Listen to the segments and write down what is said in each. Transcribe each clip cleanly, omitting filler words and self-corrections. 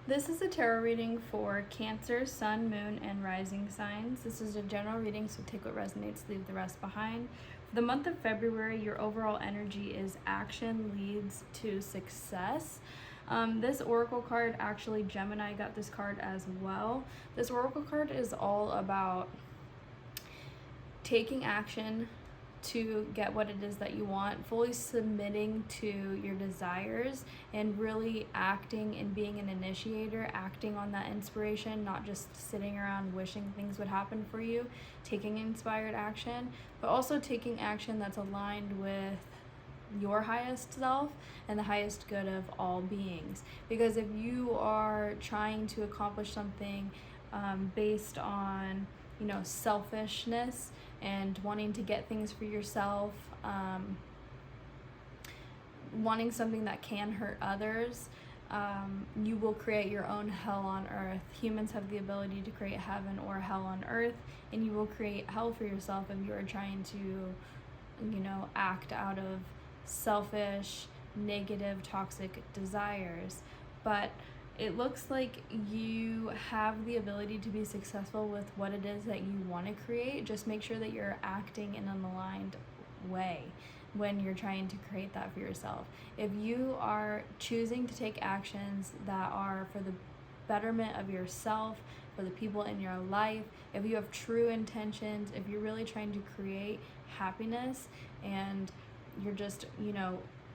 This is a tarot reading for Cancer, Sun, Moon, and Rising signs. This is a general reading, so take what resonates, leave the rest behind. For the month of February, your overall energy is action leads to success. This oracle card, actually Gemini got this card as well. This oracle card is all about taking action to get what it is that you want, fully submitting to your desires, and really acting and being an initiator, acting on that inspiration, not just sitting around wishing things would happen for you, taking inspired action, but also taking action that's aligned with your highest self and the highest good of all beings. Because if you are trying to accomplish something based on selfishness and wanting to get things for yourself, wanting something that can hurt others, you will create your own hell on earth. Humans have the ability to create heaven or hell on earth, and you will create hell for yourself if you are trying to act out of selfish, negative, toxic desires. But it looks like you have the ability to be successful with what it is that you want to create. Just make sure that you're acting in an aligned way when you're trying to create that for yourself. If you are choosing to take actions that are for the betterment of yourself, for the people in your life, if you have true intentions, if you're really trying to create happiness and you're just,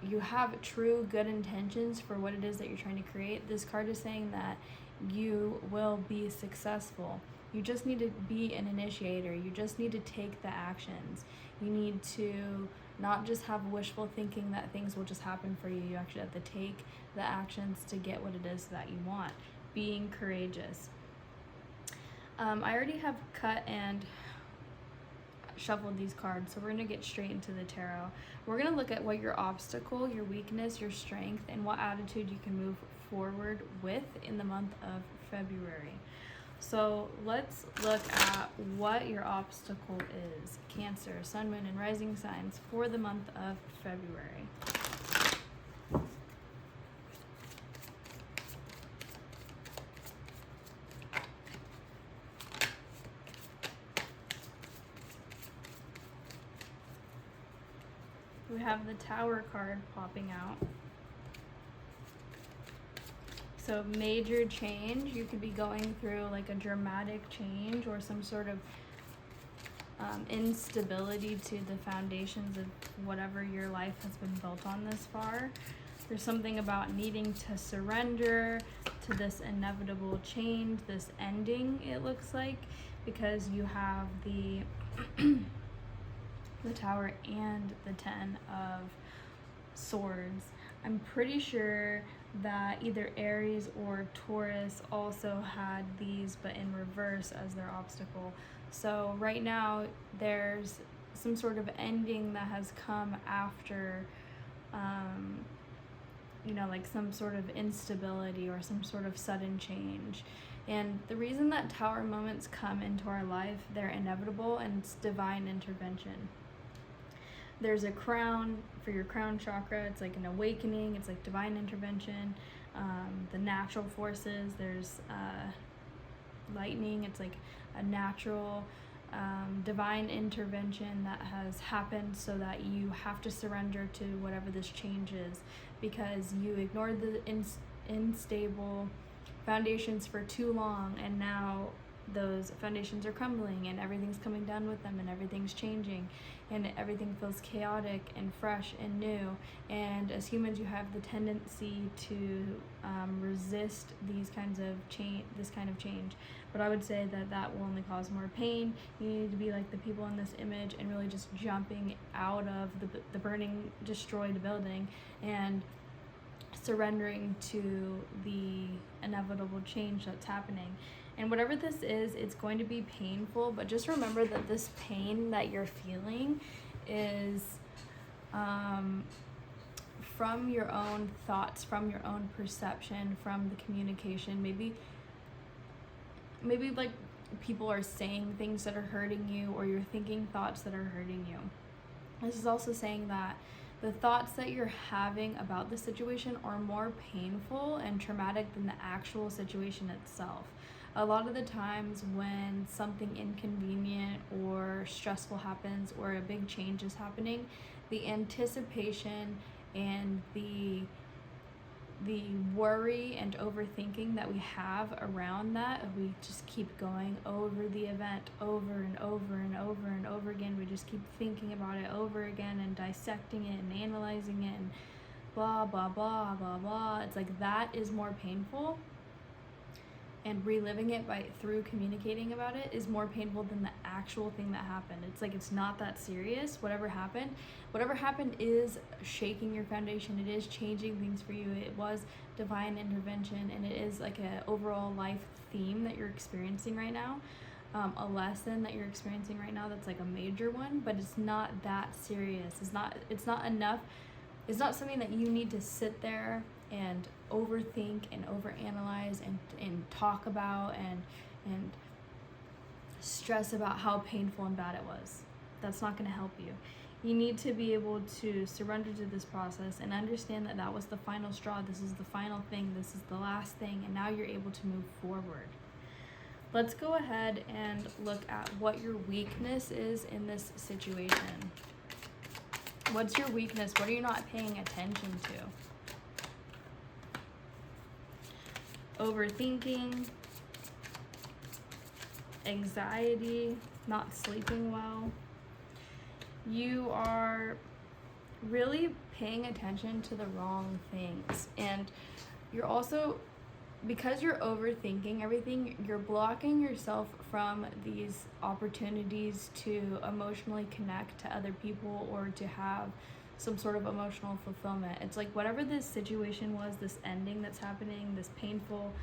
you have true good intentions for what it is that you're trying to create, this card is saying that you will be successful. You just need to be an initiator. You just need to take the actions. You need to not just have wishful thinking that things will just happen for you. You actually have to take the actions to get what it is that you want. Being courageous. I already have cut and shuffled these cards, so we're going to get straight into the tarot. We're going to look at what your obstacle, your weakness, your strength, and what attitude you can move forward with in the month of February. So let's look at what your obstacle is. Cancer, Sun, Moon, and Rising signs for the month of February. We have the Tower card popping out. So major change, you could be going through like a dramatic change or some sort of instability to the foundations of whatever your life has been built on this far. There's something about needing to surrender to this inevitable change, this ending, it looks like, because you have the the Tower and the Ten of Swords. I'm pretty sure that either Aries or Taurus also had these, but in reverse as their obstacle. So right now there's some sort of ending that has come after like some sort of instability or some sort of sudden change. And the reason that Tower moments come into our life, they're inevitable, and it's divine intervention. There's a crown for your crown chakra. It's like an awakening. It's like divine intervention. The natural forces. There's lightning. It's like a natural divine intervention that has happened so that you have to surrender to whatever this change is, because you ignored the unstable foundations for too long, and now those foundations are crumbling and everything's coming down with them and everything's changing and everything feels chaotic and fresh and new. And as humans, you have the tendency to resist this kind of change. But I would say that will only cause more pain. You need to be like the people in this image and really just jumping out of the burning, destroyed building and surrendering to the inevitable change that's happening. And whatever this is, it's going to be painful, but just remember that this pain that you're feeling is from your own thoughts, from your own perception, from the communication. Maybe like people are saying things that are hurting you, or you're thinking thoughts that are hurting you. This is also saying that the thoughts that you're having about the situation are more painful and traumatic than the actual situation itself. A lot of the times when something inconvenient or stressful happens or a big change is happening, the anticipation and the worry and overthinking that we have around that, we just keep going over the event over and over and over and over again. We just keep thinking about it over again and dissecting it and analyzing it and blah blah blah blah blah. It's like that is more painful, and reliving it through communicating about it is more painful than the actual thing that happened. It's like, it's not that serious. Whatever happened is shaking your foundation. It is changing things for you. It was divine intervention, and it is like a overall life theme that you're experiencing right now, a lesson that you're experiencing right now that's like a major one, but it's not that serious. It's not enough. It's not something that you need to sit there and overthink and overanalyze and talk about and stress about how painful and bad it was. That's not going to help you. You need to be able to surrender to this process and understand that that was the final straw. This is the final thing. This is the last thing. And now you're able to move forward. Let's go ahead and look at what your weakness is in this situation. What's your weakness? What are you not paying attention to? Overthinking, anxiety, not sleeping well. You are really paying attention to the wrong things, and you're also, because you're overthinking everything, you're blocking yourself from these opportunities to emotionally connect to other people or to have some sort of emotional fulfillment. It's like whatever this situation was, this ending that's happening, this painful,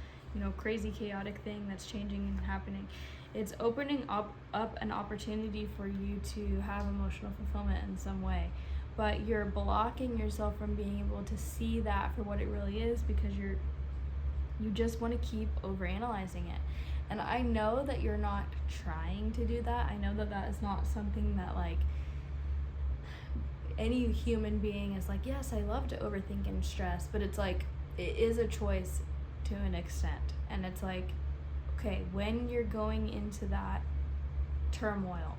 crazy chaotic thing that's changing and happening, it's opening up an opportunity for you to have emotional fulfillment in some way. But you're blocking yourself from being able to see that for what it really is, because you just want to keep overanalyzing it. And I know that you're not trying to do that. I know that that is not something that like any human being is like, yes, I love to overthink and stress, but it's like, it is a choice to an extent. And it's like, okay, when you're going into that turmoil,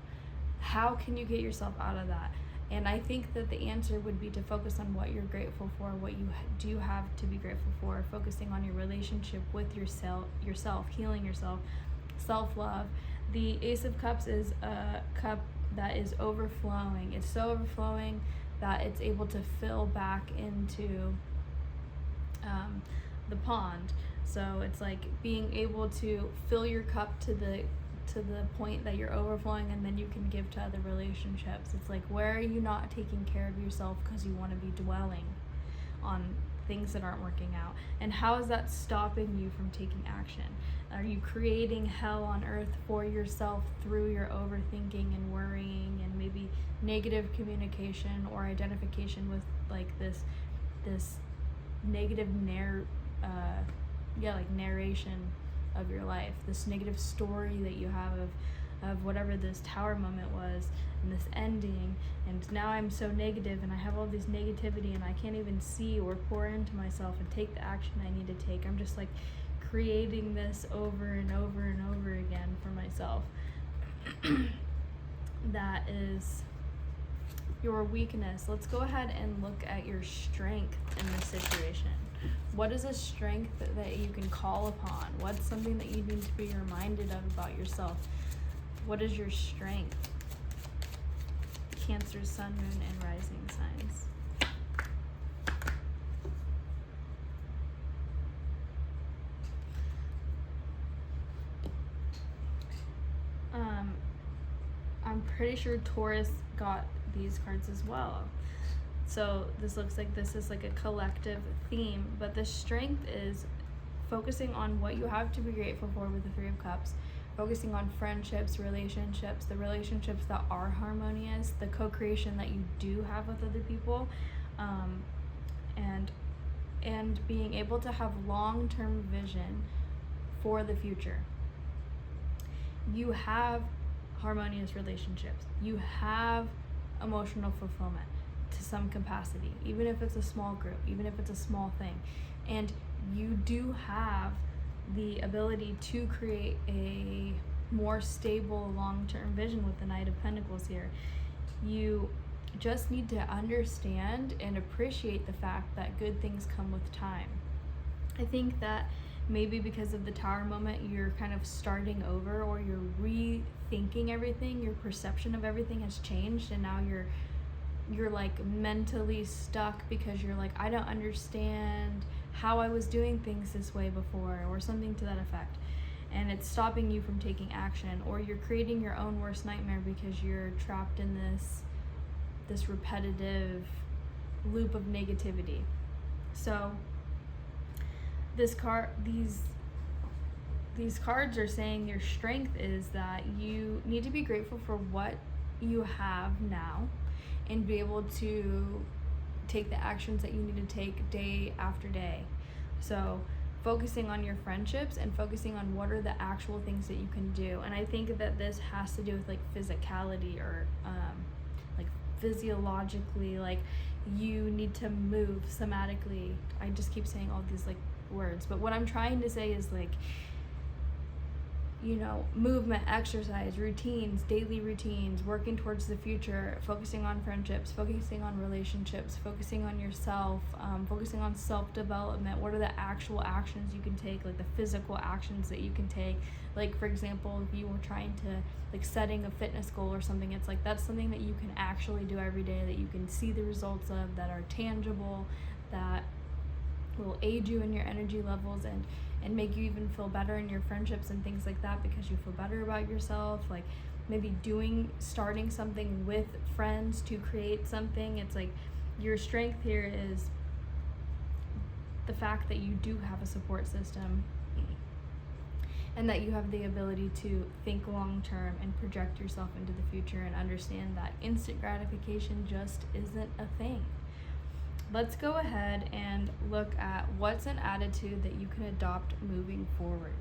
how can you get yourself out of that? And I think that the answer would be to focus on what you're grateful for, what you do have to be grateful for, focusing on your relationship with yourself, healing yourself, self-love. The Ace of Cups is a cup that is overflowing. It's so overflowing that it's able to fill back into the pond. So it's like being able to fill your cup to the point that you're overflowing, and then you can give to other relationships. It's like, where are you not taking care of yourself because you want to be dwelling on things that aren't working out? And how is that stopping you from taking action? Are you creating hell on earth for yourself through your overthinking and worrying and maybe negative communication or identification with like this negative narration of your life, this negative story that you have of whatever this tower moment was and this ending, and now I'm so negative and I have all this negativity and I can't even see or pour into myself and take the action I need to take. I'm just like creating this over and over and over again for myself. That is your weakness. Let's go ahead and look at your strength in this situation. What is a strength that you can call upon? What's something that you need to be reminded of about yourself? What is your strength? Cancer, sun, moon, and rising signs. I'm pretty sure Taurus got these cards as well. So this looks like this is like a collective theme, but the strength is focusing on what you have to be grateful for with the Three of Cups, focusing on friendships, relationships, the relationships that are harmonious, the co-creation that you do have with other people, and being able to have long-term vision for the future. You have harmonious relationships. You have emotional fulfillment. to some capacity, even if it's a small group, even if it's a small thing. And you do have the ability to create a more stable long-term vision with the Knight of Pentacles here. You just need to understand and appreciate the fact that good things come with time. I think that maybe because of the Tower moment, you're kind of starting over, or you're rethinking everything. Your perception of everything has changed, and now you're like mentally stuck because you're like, I don't understand how I was doing things this way before, or something to that effect. And it's stopping you from taking action, or you're creating your own worst nightmare because you're trapped in this repetitive loop of negativity. So these cards are saying your strength is that you need to be grateful for what you have now and be able to take the actions that you need to take day after day. So focusing on your friendships and focusing on what are the actual things that you can do. And I think that this has to do with like physicality, or like physiologically, like you need to move somatically. I just keep saying all these like words, but what I'm trying to say is like, you know, movement, exercise, routines, daily routines, working towards the future, focusing on friendships, focusing on relationships, focusing on yourself, focusing on self-development. What are the actual actions you can take, like the physical actions that you can take? Like, for example, if you were trying to, like, setting a fitness goal or something, it's like that's something that you can actually do every day, that you can see the results of, that are tangible, that will aid you in your energy levels and make you even feel better in your friendships and things like that, because you feel better about yourself. Like maybe starting something with friends to create something. It's like your strength here is the fact that you do have a support system, and that you have the ability to think long term and project yourself into the future and understand that instant gratification just isn't a thing. Let's go ahead and look at what's an attitude that you can adopt moving forward.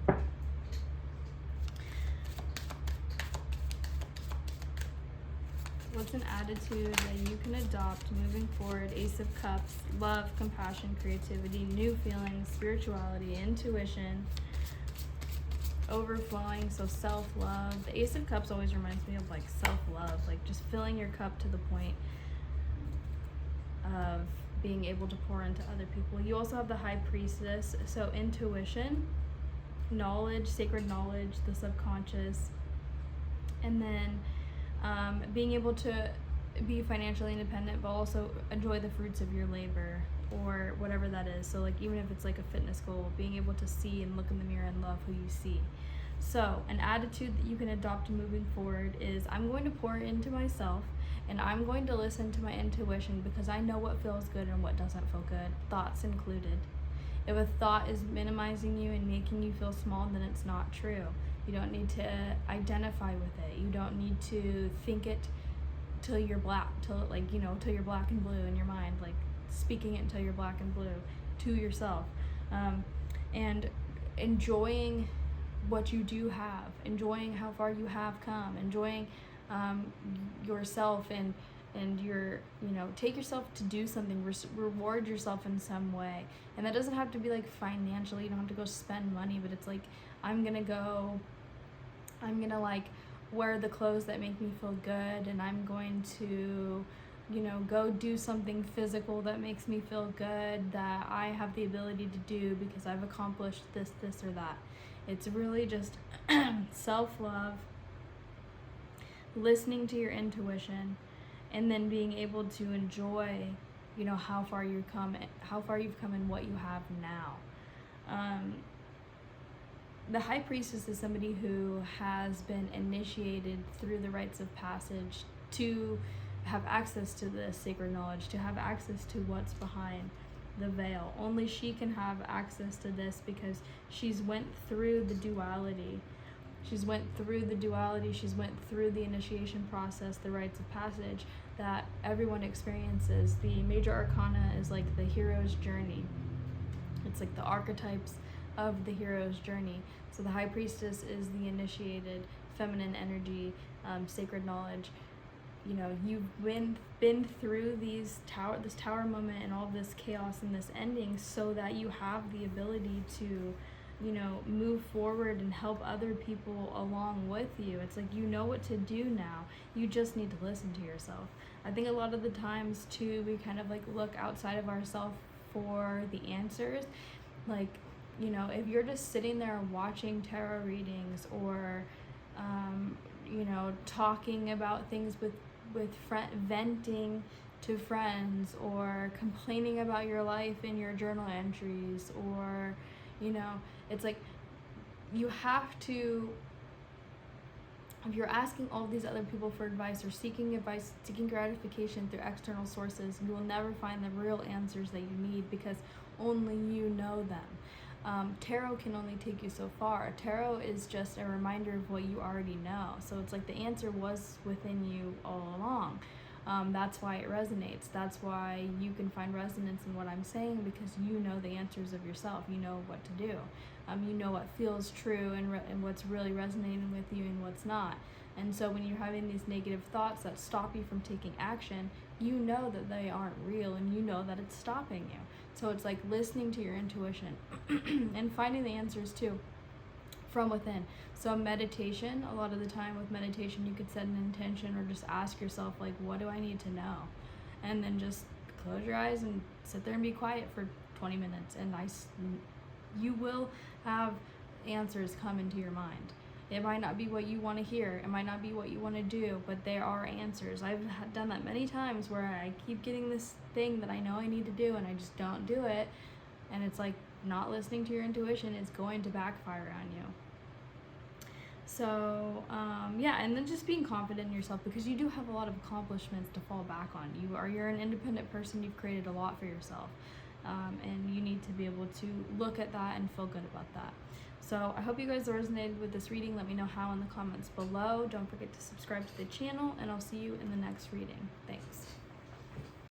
What's an attitude that you can adopt moving forward? Ace of Cups, love, compassion, creativity, new feelings, spirituality, intuition, overflowing, so self-love. The Ace of Cups always reminds me of like self-love, like just filling your cup to the point of being able to pour into other people. You also have the High Priestess, so intuition, knowledge, sacred knowledge, the subconscious, and then being able to be financially independent but also enjoy the fruits of your labor, or whatever that is. So like even if it's like a fitness goal, being able to see and look in the mirror and love who you see. So an attitude that you can adopt moving forward is, I'm going to pour into myself, and I'm going to listen to my intuition because I know what feels good and what doesn't feel good, thoughts included. If a thought is minimizing you and making you feel small, then it's not true. You don't need to identify with it. You don't need to think it till you're black, till you're black and blue in your mind, like speaking it until you're black and blue to yourself. And enjoying what you do have, enjoying how far you have come, enjoying yourself, and your, take yourself to do something, reward yourself in some way. And that doesn't have to be like financially, you don't have to go spend money, but it's like, I'm gonna like wear the clothes that make me feel good, and I'm going to, go do something physical that makes me feel good, that I have the ability to do because I've accomplished this, or that. It's really just self-love, listening to your intuition, and then being able to enjoy, how far you've come and what you have now. The High Priestess is somebody who has been initiated through the rites of passage to have access to the sacred knowledge, to have access to what's behind the veil. Only she can have access to this because she's went through the duality. She's went through the initiation process, the rites of passage that everyone experiences. The major arcana is like the hero's journey. It's like the archetypes of the hero's journey. So the High Priestess is the initiated, feminine energy, sacred knowledge. you know, you've been through this tower moment and all this chaos and this ending, so that you have the ability to, you know, move forward and help other people along with you. It's like, you know what to do now. You just need to listen to yourself. I think a lot of the times too, we kind of like look outside of ourselves for the answers. Like, you know, if you're just sitting there watching tarot readings, or you know, talking about things with venting to friends, or complaining about your life in your journal entries, or, you know, it's like, you have to, if you're asking all these other people for advice, or seeking advice, seeking gratification through external sources, you will never find the real answers that you need, because only you know them. Tarot can only take you so far. Tarot is just a reminder of what you already know. So it's like the answer was within you all along. That's why it resonates. That's why you can find resonance in what I'm saying, because you know the answers of yourself. You know what to do. You know what feels true, and what's really resonating with you and what's not. And so when you're having these negative thoughts that stop you from taking action, you know that they aren't real, and you know that it's stopping you. So it's like listening to your intuition and finding the answers too from within. So meditation, a lot of the time with meditation, you could set an intention, or just ask yourself, like, what do I need to know? And then just close your eyes and sit there and be quiet for 20 minutes. And you will have answers come into your mind. It might not be what you want to hear. It might not be what you want to do, but there are answers. I've done that many times, where I keep getting this thing that I know I need to do, and I just don't do it. And it's like, not listening to your intuition is going to backfire on you. So yeah, and then just being confident in yourself, because you do have a lot of accomplishments to fall back on. You're an independent person. You've created a lot for yourself, and you need to be able to look at that and feel good about that. So I hope you guys resonated with this reading. Let me know how in the comments below. Don't forget to subscribe to the channel, and I'll see you in the next reading. Thanks.